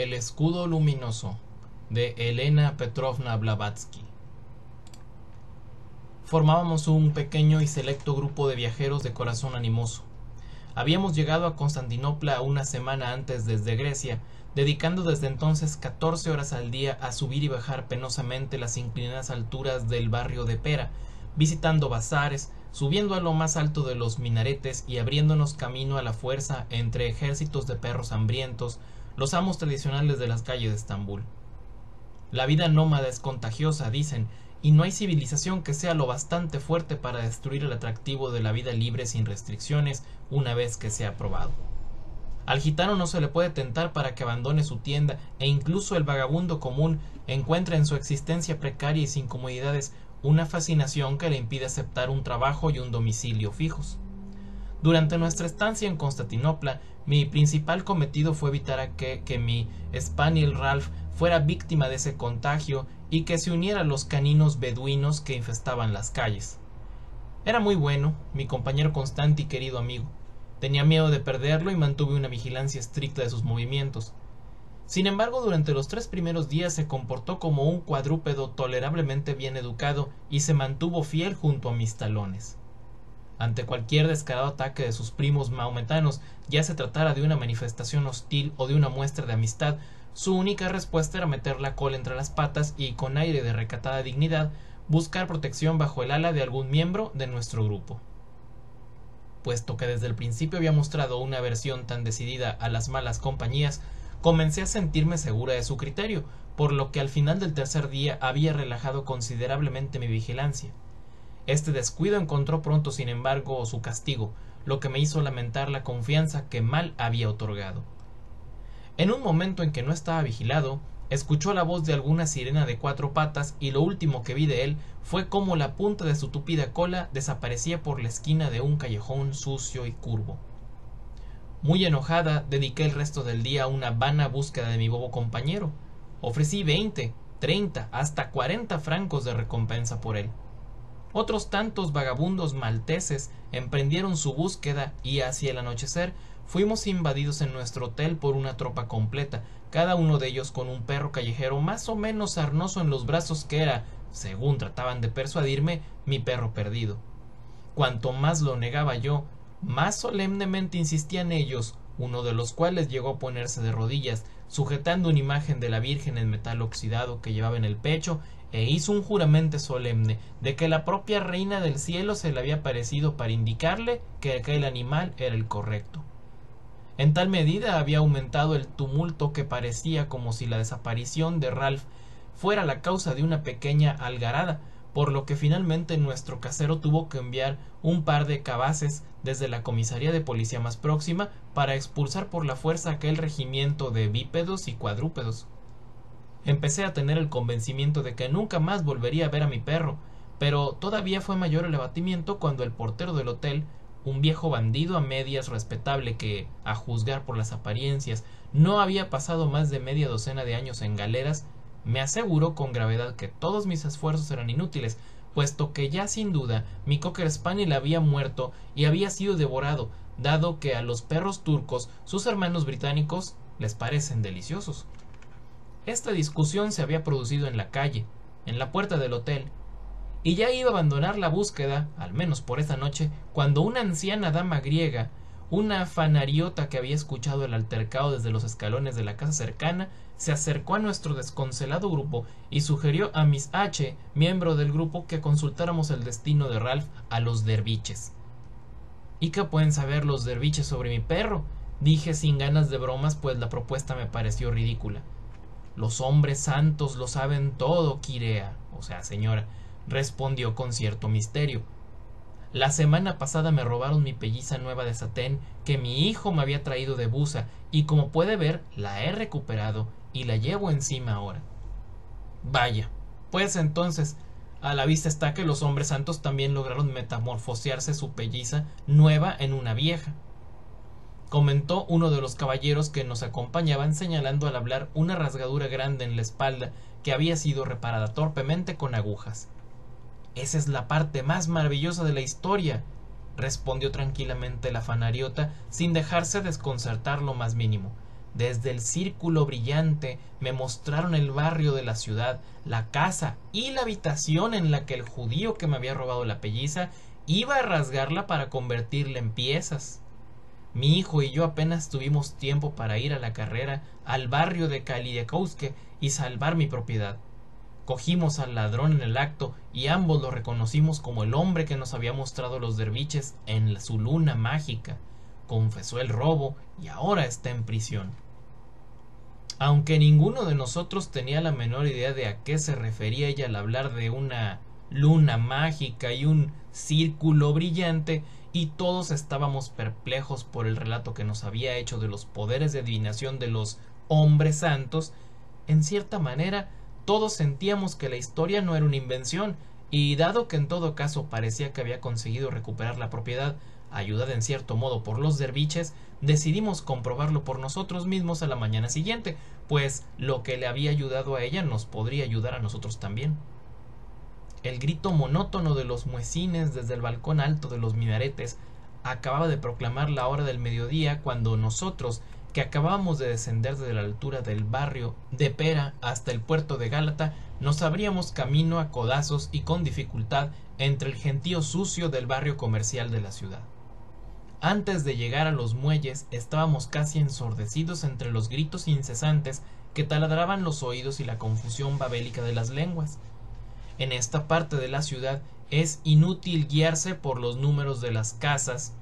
El escudo luminoso, de Elena Petrovna Blavatsky. Formábamos un pequeño y selecto grupo de viajeros de corazón animoso. Habíamos llegado a Constantinopla una semana antes desde Grecia, dedicando desde entonces 14 horas al día a subir y bajar penosamente las inclinadas alturas del barrio de Pera, visitando bazares, subiendo a lo más alto de los minaretes y abriéndonos camino a la fuerza entre ejércitos de perros hambrientos, los amos tradicionales de las calles de Estambul. La vida nómada es contagiosa, dicen, y no hay civilización que sea lo bastante fuerte para destruir el atractivo de la vida libre sin restricciones una vez que sea probado. Al gitano no se le puede tentar para que abandone su tienda, e incluso el vagabundo común encuentra en su existencia precaria y sin comodidades una fascinación que le impide aceptar un trabajo y un domicilio fijos. Durante nuestra estancia en Constantinopla, mi principal cometido fue evitar que mi Spaniel Ralph fuera víctima de ese contagio y que se uniera a los caninos beduinos que infestaban las calles. Era muy bueno, mi compañero constante y querido amigo. Tenía miedo de perderlo y mantuve una vigilancia estricta de sus movimientos. Sin embargo, durante los 3 primeros días se comportó como un cuadrúpedo tolerablemente bien educado y se mantuvo fiel junto a mis talones. Ante cualquier descarado ataque de sus primos mahometanos, ya se tratara de una manifestación hostil o de una muestra de amistad, su única respuesta era meter la cola entre las patas y, con aire de recatada dignidad, buscar protección bajo el ala de algún miembro de nuestro grupo. Puesto que desde el principio había mostrado una aversión tan decidida a las malas compañías, comencé a sentirme segura de su criterio, por lo que al final del tercer día había relajado considerablemente mi vigilancia. Este descuido encontró pronto, sin embargo, su castigo, lo que me hizo lamentar la confianza que mal había otorgado. En un momento en que no estaba vigilado, escuchó la voz de alguna sirena de 4 patas y lo último que vi de él fue cómo la punta de su tupida cola desaparecía por la esquina de un callejón sucio y curvo. Muy enojada, dediqué el resto del día a una vana búsqueda de mi bobo compañero. Ofrecí 20, 30, hasta 40 francos de recompensa por él. Otros tantos vagabundos malteses emprendieron su búsqueda y hacia el anochecer fuimos invadidos en nuestro hotel por una tropa completa, cada uno de ellos con un perro callejero más o menos sarnoso en los brazos que era, según trataban de persuadirme, mi perro perdido. Cuanto más lo negaba yo, más solemnemente insistían ellos, uno de los cuales llegó a ponerse de rodillas, sujetando una imagen de la Virgen en metal oxidado que llevaba en el pecho, e hizo un juramento solemne de que la propia reina del cielo se le había aparecido para indicarle que aquel animal era el correcto. En tal medida había aumentado el tumulto que parecía como si la desaparición de Ralph fuera la causa de una pequeña algarada, por lo que finalmente nuestro casero tuvo que enviar un par de cabaces desde la comisaría de policía más próxima para expulsar por la fuerza aquel regimiento de bípedos y cuadrúpedos. Empecé a tener el convencimiento de que nunca más volvería a ver a mi perro, pero todavía fue mayor el abatimiento cuando el portero del hotel, un viejo bandido a medias respetable que, a juzgar por las apariencias, no había pasado más de media docena de años en galeras, me aseguró con gravedad que todos mis esfuerzos eran inútiles, puesto que ya sin duda mi Cocker Spaniel había muerto y había sido devorado, dado que a los perros turcos sus hermanos británicos les parecen deliciosos. Esta discusión se había producido en la calle, en la puerta del hotel, y ya iba a abandonar la búsqueda, al menos por esa noche, cuando una anciana dama griega, una fanariota que había escuchado el altercado desde los escalones de la casa cercana, se acercó a nuestro desconsolado grupo y sugirió a Miss H., miembro del grupo, que consultáramos el destino de Ralph a los derviches. ¿Y qué pueden saber los derviches sobre mi perro?, dije sin ganas de bromas, pues la propuesta me pareció ridícula. Los hombres santos lo saben todo, Quirea, o sea, señora, respondió con cierto misterio. La semana pasada me robaron mi pelliza nueva de satén que mi hijo me había traído de Busa, y como puede ver, la he recuperado y la llevo encima ahora. Vaya, pues entonces, a la vista está que los hombres santos también lograron metamorfosearse su pelliza nueva en una vieja, comentó uno de los caballeros que nos acompañaban, señalando al hablar una rasgadura grande en la espalda que había sido reparada torpemente con agujas. Esa es la parte más maravillosa de la historia, respondió tranquilamente la fanariota sin dejarse desconcertar lo más mínimo. Desde el círculo brillante me mostraron el barrio de la ciudad, la casa y la habitación en la que el judío que me había robado la pelliza iba a rasgarla para convertirla en piezas. Mi hijo y yo apenas tuvimos tiempo para ir a la carrera al barrio de Kaliakowske y salvar mi propiedad. Cogimos al ladrón en el acto y ambos lo reconocimos como el hombre que nos había mostrado los derviches en su luna mágica. Confesó el robo y ahora está en prisión. Aunque ninguno de nosotros tenía la menor idea de a qué se refería ella al hablar de una luna mágica y un círculo brillante, y todos estábamos perplejos por el relato que nos había hecho de los poderes de adivinación de los hombres santos, en cierta manera todos sentíamos que la historia no era una invención, y dado que en todo caso parecía que había conseguido recuperar la propiedad, ayudada en cierto modo por los derviches, decidimos comprobarlo por nosotros mismos a la mañana siguiente, pues lo que le había ayudado a ella nos podría ayudar a nosotros también. El grito monótono de los muecines desde el balcón alto de los minaretes acababa de proclamar la hora del mediodía cuando nosotros, que acabábamos de descender desde la altura del barrio de Pera hasta el puerto de Gálata, nos abríamos camino a codazos y con dificultad entre el gentío sucio del barrio comercial de la ciudad. Antes de llegar a los muelles estábamos casi ensordecidos entre los gritos incesantes que taladraban los oídos y la confusión babélica de las lenguas. En esta parte de la ciudad es inútil guiarse por los números de las casas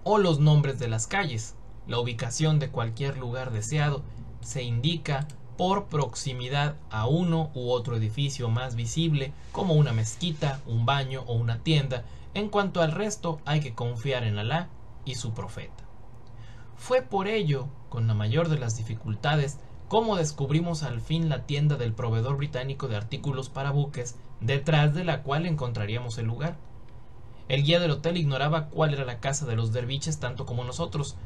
o los nombres de las calles. La ubicación de cualquier lugar deseado se indica por proximidad a uno u otro edificio más visible, como una mezquita, un baño o una tienda. En cuanto al resto, hay que confiar en Alá y su profeta. Fue por ello, con la mayor de las dificultades, como descubrimos al fin la tienda del proveedor británico de artículos para buques, detrás de la cual encontraríamos el lugar. El guía del hotel ignoraba cuál era la casa de los derviches tanto como nosotros,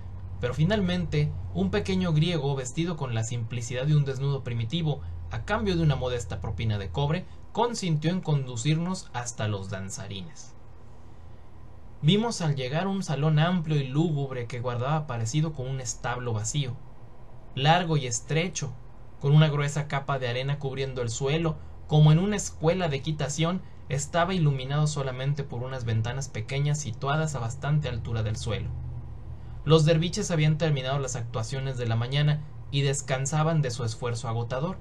pero finalmente un pequeño griego vestido con la simplicidad de un desnudo primitivo, a cambio de una modesta propina de cobre, consintió en conducirnos hasta los danzarines. Vimos al llegar un salón amplio y lúgubre que guardaba parecido con un establo vacío, largo y estrecho, con una gruesa capa de arena cubriendo el suelo, como en una escuela de equitación. Estaba iluminado solamente por unas ventanas pequeñas situadas a bastante altura del suelo. Los derviches habían terminado las actuaciones de la mañana y descansaban de su esfuerzo agotador.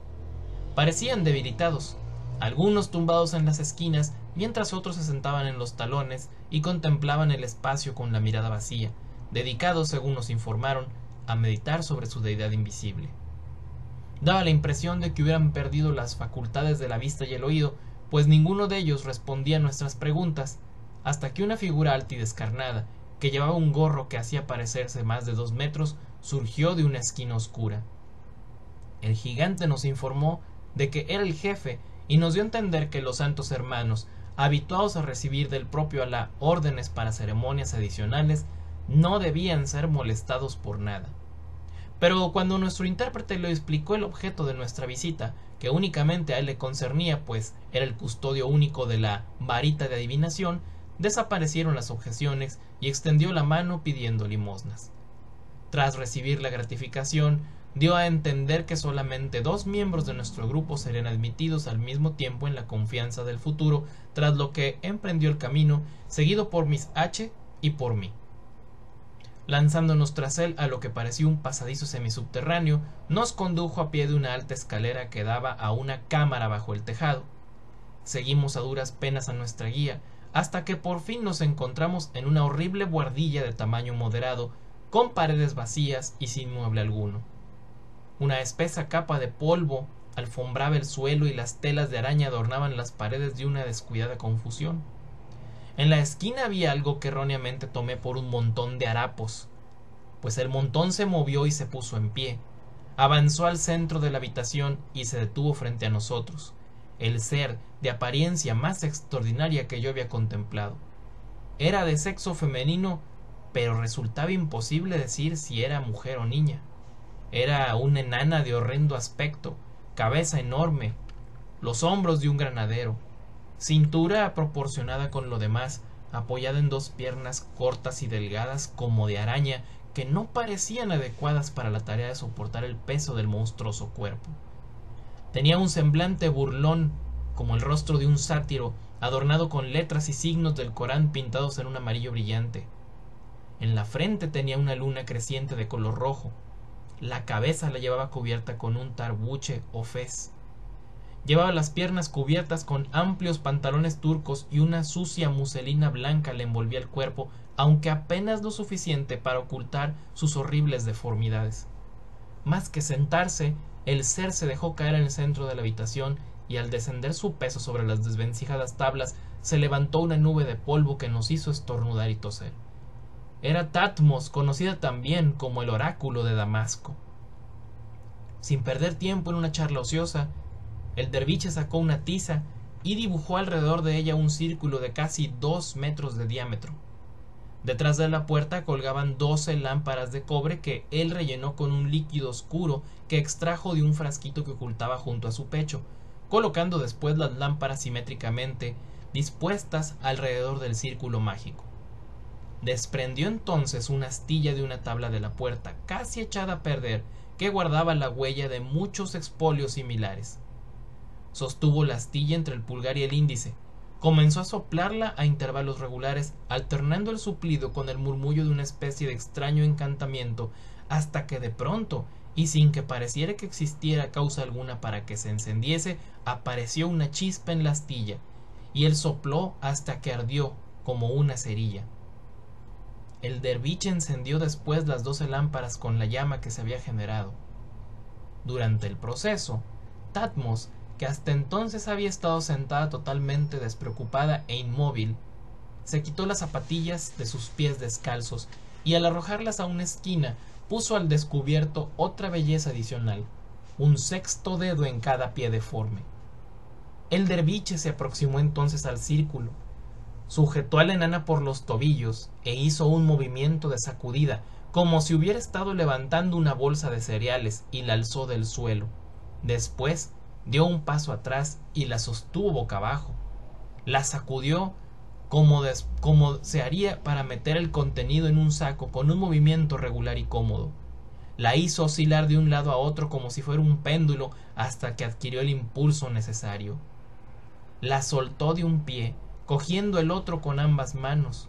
Parecían debilitados, algunos tumbados en las esquinas, mientras otros se sentaban en los talones y contemplaban el espacio con la mirada vacía, dedicados, según nos informaron, a meditar sobre su deidad invisible. Daba la impresión de que hubieran perdido las facultades de la vista y el oído, pues ninguno de ellos respondía a nuestras preguntas, hasta que una figura alta y descarnada, que llevaba un gorro que hacía parecerse más de 2 metros, surgió de una esquina oscura. El gigante nos informó de que era el jefe y nos dio a entender que los santos hermanos, habituados a recibir del propio Alá órdenes para ceremonias adicionales, no debían ser molestados por nada. Pero cuando nuestro intérprete le explicó el objeto de nuestra visita, que únicamente a él le concernía, pues era el custodio único de la varita de adivinación, desaparecieron las objeciones y extendió la mano pidiendo limosnas. Tras recibir la gratificación, dio a entender que solamente 2 miembros de nuestro grupo serían admitidos al mismo tiempo en la confianza del futuro, tras lo que emprendió el camino, seguido por Miss H y por mí. Lanzándonos tras él a lo que parecía un pasadizo semisubterráneo, nos condujo a pie de una alta escalera que daba a una cámara bajo el tejado. Seguimos a duras penas a nuestra guía, hasta que por fin nos encontramos en una horrible buhardilla de tamaño moderado, con paredes vacías y sin mueble alguno. Una espesa capa de polvo alfombraba el suelo y las telas de araña adornaban las paredes de una descuidada confusión. En la esquina había algo que erróneamente tomé por un montón de harapos, pues el montón se movió y se puso en pie. Avanzó al centro de la habitación y se detuvo frente a nosotros, el ser de apariencia más extraordinaria que yo había contemplado. Era de sexo femenino, pero resultaba imposible decir si era mujer o niña. Era una enana de horrendo aspecto, cabeza enorme, los hombros de un granadero, cintura proporcionada con lo demás, apoyada en 2 piernas cortas y delgadas como de araña que no parecían adecuadas para la tarea de soportar el peso del monstruoso cuerpo. Tenía un semblante burlón, como el rostro de un sátiro, adornado con letras y signos del Corán pintados en un amarillo brillante. En la frente tenía una luna creciente de color rojo. La cabeza la llevaba cubierta con un tarbuche o fez. Llevaba las piernas cubiertas con amplios pantalones turcos y una sucia muselina blanca le envolvía el cuerpo, aunque apenas lo suficiente para ocultar sus horribles deformidades. Más que sentarse, el ser se dejó caer en el centro de la habitación y al descender su peso sobre las desvencijadas tablas se levantó una nube de polvo que nos hizo estornudar y toser. Era Tatmos, conocida también como el oráculo de Damasco. Sin perder tiempo en una charla ociosa, el derviche sacó una tiza y dibujó alrededor de ella un círculo de casi 2 metros de diámetro. Detrás de la puerta colgaban 12 lámparas de cobre que él rellenó con un líquido oscuro que extrajo de un frasquito que ocultaba junto a su pecho, colocando después las lámparas simétricamente dispuestas alrededor del círculo mágico. Desprendió entonces una astilla de una tabla de la puerta, casi echada a perder, que guardaba la huella de muchos expolios similares. Sostuvo la astilla entre el pulgar y el índice. Comenzó a soplarla a intervalos regulares, alternando el suplido con el murmullo de una especie de extraño encantamiento, hasta que de pronto, y sin que pareciera que existiera causa alguna para que se encendiese, apareció una chispa en la astilla, y él sopló hasta que ardió como una cerilla. El derviche encendió después las 12 lámparas con la llama que se había generado. Durante el proceso, Tatmos, que hasta entonces había estado sentada totalmente despreocupada e inmóvil, se quitó las zapatillas de sus pies descalzos y al arrojarlas a una esquina puso al descubierto otra belleza adicional, un 6º dedo en cada pie deforme. El derviche se aproximó entonces al círculo, sujetó a la enana por los tobillos e hizo un movimiento de sacudida, como si hubiera estado levantando una bolsa de cereales, y la alzó del suelo. Después dio un paso atrás y la sostuvo boca abajo. La sacudió como se haría para meter el contenido en un saco con un movimiento regular y cómodo. La hizo oscilar de un lado a otro como si fuera un péndulo hasta que adquirió el impulso necesario. La soltó de un pie, cogiendo el otro con ambas manos.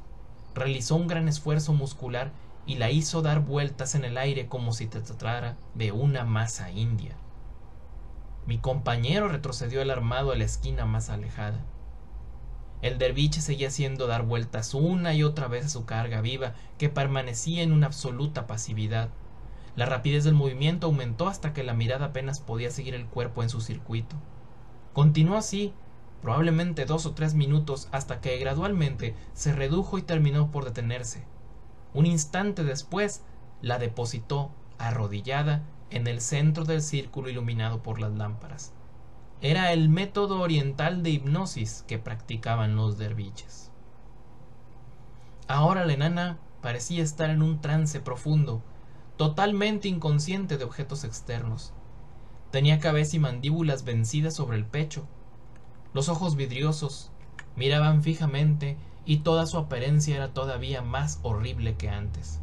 Realizó un gran esfuerzo muscular y la hizo dar vueltas en el aire como si se tratara de una masa india. Mi compañero retrocedió alarmado a la esquina más alejada. El derviche seguía haciendo dar vueltas una y otra vez a su carga viva, que permanecía en una absoluta pasividad. La rapidez del movimiento aumentó hasta que la mirada apenas podía seguir el cuerpo en su circuito. Continuó así, probablemente 2 o 3 minutos, hasta que gradualmente se redujo y terminó por detenerse. Un instante después, la depositó, arrodillada, en el centro del círculo iluminado por las lámparas. Era el método oriental de hipnosis que practicaban los derviches. Ahora la enana parecía estar en un trance profundo, totalmente inconsciente de objetos externos. Tenía cabeza y mandíbulas vencidas sobre el pecho. Los ojos vidriosos miraban fijamente y toda su apariencia era todavía más horrible que antes.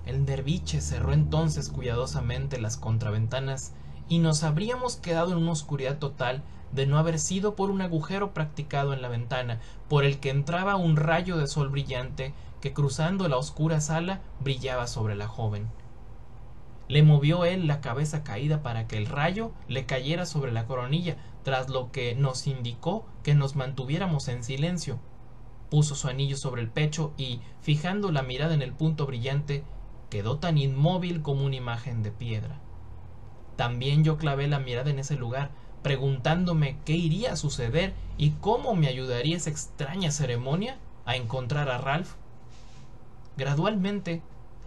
El derviche cerró entonces cuidadosamente las contraventanas y nos habríamos quedado en una oscuridad total de no haber sido por un agujero practicado en la ventana, por el que entraba un rayo de sol brillante que, cruzando la oscura sala, brillaba sobre la joven. Le movió él la cabeza caída para que el rayo le cayera sobre la coronilla, tras lo que nos indicó que nos mantuviéramos en silencio. Puso su anillo sobre el pecho y, fijando la mirada en el punto brillante, quedó tan inmóvil como una imagen de piedra. También yo clavé la mirada en ese lugar, preguntándome qué iría a suceder y cómo me ayudaría esa extraña ceremonia a encontrar a Ralph. Gradualmente,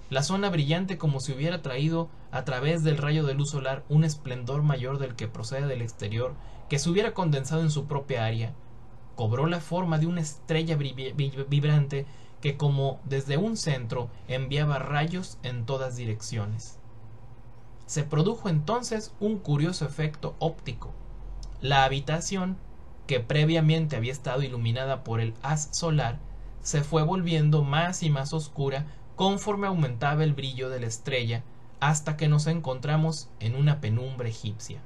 la zona brillante, como si hubiera traído a través del rayo de luz solar un esplendor mayor del que procede del exterior, que se hubiera condensado en su propia área, cobró la forma de una estrella vibrante que, como desde un centro, enviaba rayos en todas direcciones. Se produjo entonces un curioso efecto óptico. La habitación, que previamente había estado iluminada por el haz solar, se fue volviendo más y más oscura conforme aumentaba el brillo de la estrella, hasta que nos encontramos en una penumbra egipcia.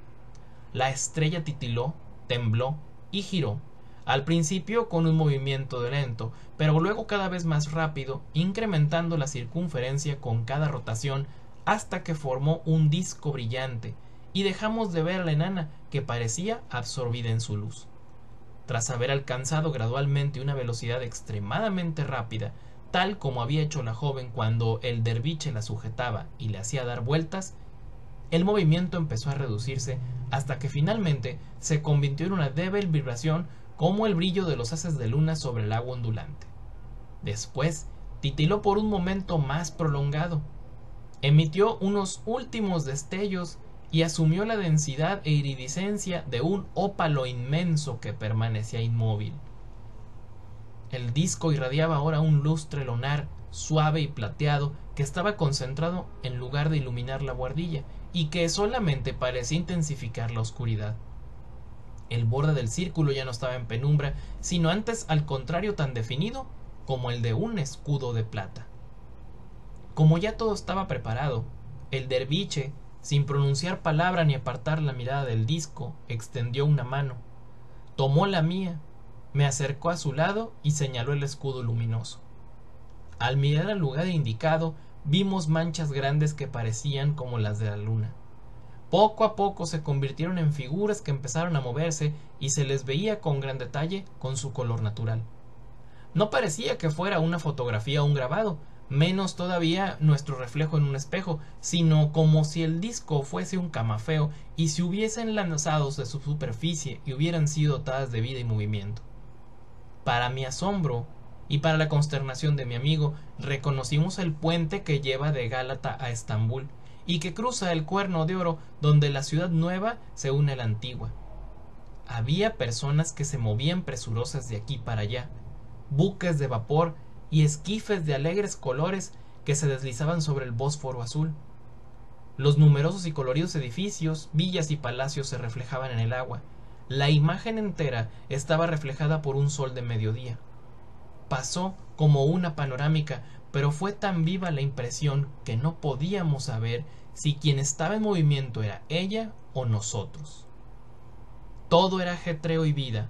La estrella titiló, tembló y giró, al principio con un movimiento lento, pero luego cada vez más rápido, incrementando la circunferencia con cada rotación hasta que formó un disco brillante, y dejamos de ver a la enana, que parecía absorbida en su luz. Tras haber alcanzado gradualmente una velocidad extremadamente rápida, tal como había hecho la joven cuando el derviche la sujetaba y le hacía dar vueltas, el movimiento empezó a reducirse hasta que finalmente se convirtió en una débil vibración, como el brillo de los haces de luna sobre el agua ondulante. Después titiló por un momento más prolongado, emitió unos últimos destellos y asumió la densidad e iridiscencia de un ópalo inmenso que permanecía inmóvil. El disco irradiaba ahora un lustre lunar suave y plateado que estaba concentrado en lugar de iluminar la buhardilla, y que solamente parecía intensificar la oscuridad. El borde del círculo ya no estaba en penumbra, sino antes al contrario tan definido como el de un escudo de plata. Como ya todo estaba preparado, el derviche, sin pronunciar palabra ni apartar la mirada del disco, extendió una mano, tomó la mía, me acercó a su lado y señaló el escudo luminoso. Al mirar al lugar indicado, vimos manchas grandes que parecían como las de la luna. Poco a poco se convirtieron en figuras que empezaron a moverse y se les veía con gran detalle con su color natural. No parecía que fuera una fotografía o un grabado, menos todavía nuestro reflejo en un espejo, sino como si el disco fuese un camafeo y se hubiesen lanzado de su superficie y hubieran sido dotadas de vida y movimiento. Para mi asombro y para la consternación de mi amigo, reconocimos el puente que lleva de Gálata a Estambul y que cruza el Cuerno de Oro, donde la ciudad nueva se une a la antigua. Había personas que se movían presurosas de aquí para allá, buques de vapor y esquifes de alegres colores que se deslizaban sobre el Bósforo azul. Los numerosos y coloridos edificios, villas y palacios se reflejaban en el agua. La imagen entera estaba reflejada por un sol de mediodía. Pasó como una panorámica, pero fue tan viva la impresión que no podíamos saber si quien estaba en movimiento era ella o nosotros. Todo era ajetreo y vida,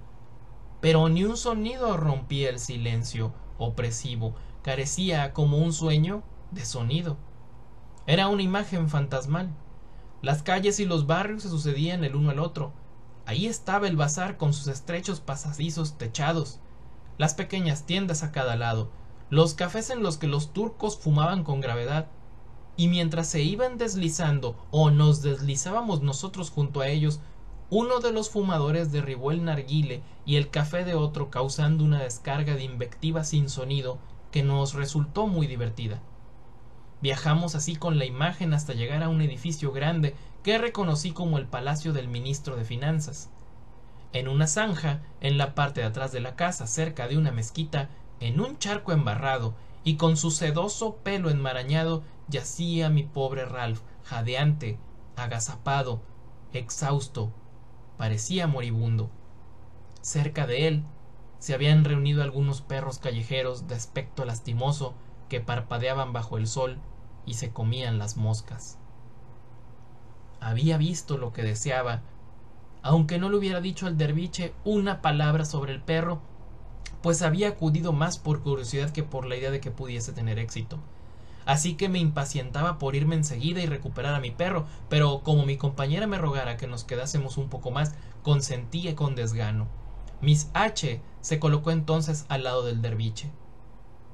pero ni un sonido rompía el silencio opresivo, carecía como un sueño de sonido. Era una imagen fantasmal. Las calles y los barrios se sucedían el uno al otro. Ahí estaba el bazar con sus estrechos pasadizos techados, las pequeñas tiendas a cada lado, los cafés en los que los turcos fumaban con gravedad, y mientras se iban deslizando o nos deslizábamos nosotros junto a ellos, uno de los fumadores derribó el narguile y el café de otro, causando una descarga de invectiva sin sonido que nos resultó muy divertida. Viajamos así con la imagen hasta llegar a un edificio grande que reconocí como el Palacio del Ministro de Finanzas. En una zanja, en la parte de atrás de la casa, cerca de una mezquita, en un charco embarrado y con su sedoso pelo enmarañado, yacía mi pobre Ralph, jadeante, agazapado, exhausto, parecía moribundo. Cerca de él se habían reunido algunos perros callejeros de aspecto lastimoso que parpadeaban bajo el sol y se comían las moscas. Había visto lo que deseaba, aunque no le hubiera dicho al derviche una palabra sobre el perro, pues había acudido más por curiosidad que por la idea de que pudiese tener éxito. Así que me impacientaba por irme enseguida y recuperar a mi perro, pero como mi compañera me rogara que nos quedásemos un poco más, consentí con desgano. Miss H. se colocó entonces al lado del derviche.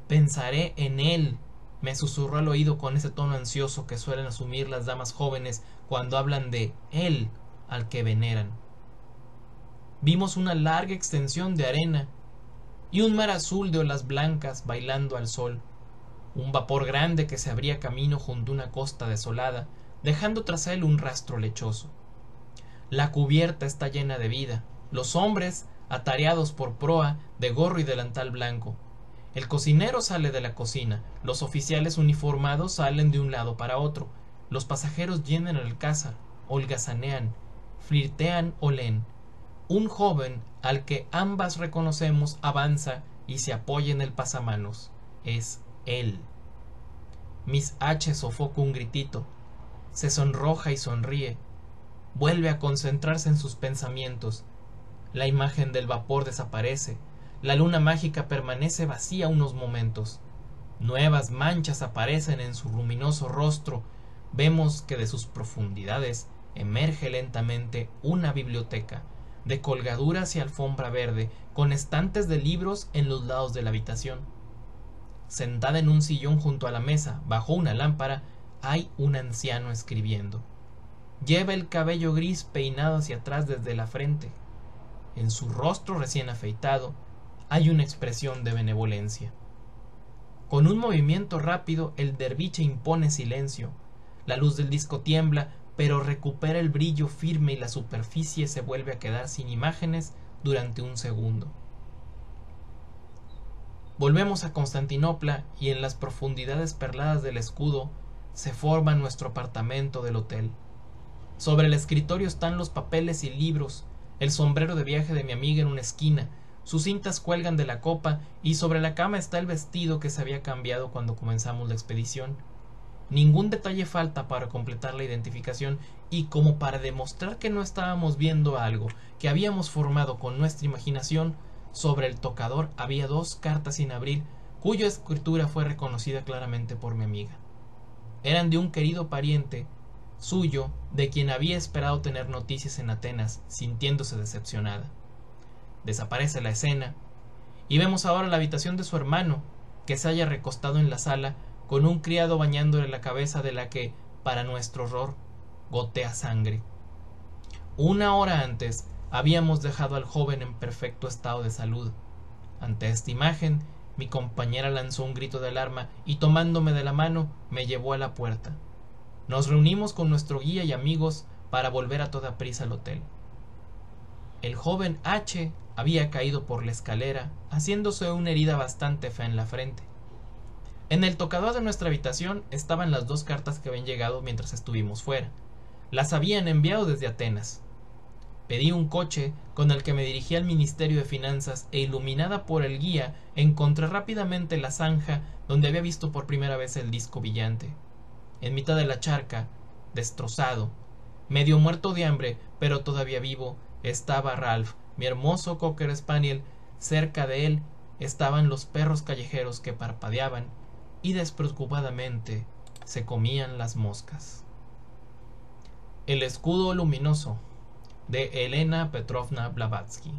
«Pensaré en él», me susurró al oído con ese tono ansioso que suelen asumir las damas jóvenes cuando hablan de él al que veneran. Vimos una larga extensión de arena y un mar azul de olas blancas bailando al sol, un vapor grande que se abría camino junto a una costa desolada, dejando tras él un rastro lechoso. La cubierta está llena de vida, los hombres atareados por proa de gorro y delantal blanco. El cocinero sale de la cocina, los oficiales uniformados salen de un lado para otro, los pasajeros llenan el alcázar, holgazanean, flirtean o leen. Un joven al que ambas reconocemos avanza y se apoya en el pasamanos. Es él. Miss H sofoca un gritito, se sonroja y sonríe, vuelve a concentrarse en sus pensamientos. La imagen del vapor desaparece, la luna mágica permanece vacía unos momentos. Nuevas manchas aparecen en su luminoso rostro. Vemos que de sus profundidades emerge lentamente una biblioteca, de colgaduras y alfombra verde, con estantes de libros en los lados de la habitación. Sentada en un sillón junto a la mesa, bajo una lámpara, hay un anciano escribiendo. Lleva el cabello gris peinado hacia atrás desde la frente. En su rostro recién afeitado hay una expresión de benevolencia. Con un movimiento rápido, el derviche impone silencio. La luz del disco tiembla, pero recupera el brillo firme y la superficie se vuelve a quedar sin imágenes durante un segundo. Volvemos a Constantinopla y en las profundidades perladas del escudo se forma nuestro apartamento del hotel. Sobre el escritorio están los papeles y libros, el sombrero de viaje de mi amiga en una esquina, sus cintas cuelgan de la copa y sobre la cama está el vestido que se había cambiado cuando comenzamos la expedición. Ningún detalle falta para completar la identificación y como para demostrar que no estábamos viendo algo que habíamos formado con nuestra imaginación, sobre el tocador había 2 cartas sin abrir cuya escritura fue reconocida claramente por mi amiga. Eran de un querido pariente suyo de quien había esperado tener noticias en Atenas, sintiéndose decepcionada. Desaparece la escena y vemos ahora la habitación de su hermano, que se halla recostado en la sala con un criado bañándole la cabeza de la que, para nuestro horror, gotea sangre. 1 hora antes habíamos dejado al joven en perfecto estado de salud. Ante esta imagen, mi compañera lanzó un grito de alarma y tomándome de la mano me llevó a la puerta. Nos reunimos con nuestro guía y amigos para volver a toda prisa al hotel. El joven H había caído por la escalera, haciéndose una herida bastante fea en la frente. En el tocador de nuestra habitación estaban las 2 cartas que habían llegado mientras estuvimos fuera. Las habían enviado desde Atenas. Pedí un coche con el que me dirigí al Ministerio de Finanzas e iluminada por el guía encontré rápidamente la zanja donde había visto por primera vez el disco brillante. En mitad de la charca, destrozado, medio muerto de hambre, pero todavía vivo, estaba Ralph, mi hermoso Cocker Spaniel. Cerca de él estaban los perros callejeros que parpadeaban y despreocupadamente se comían las moscas. El escudo luminoso de Elena Petrovna Blavatsky.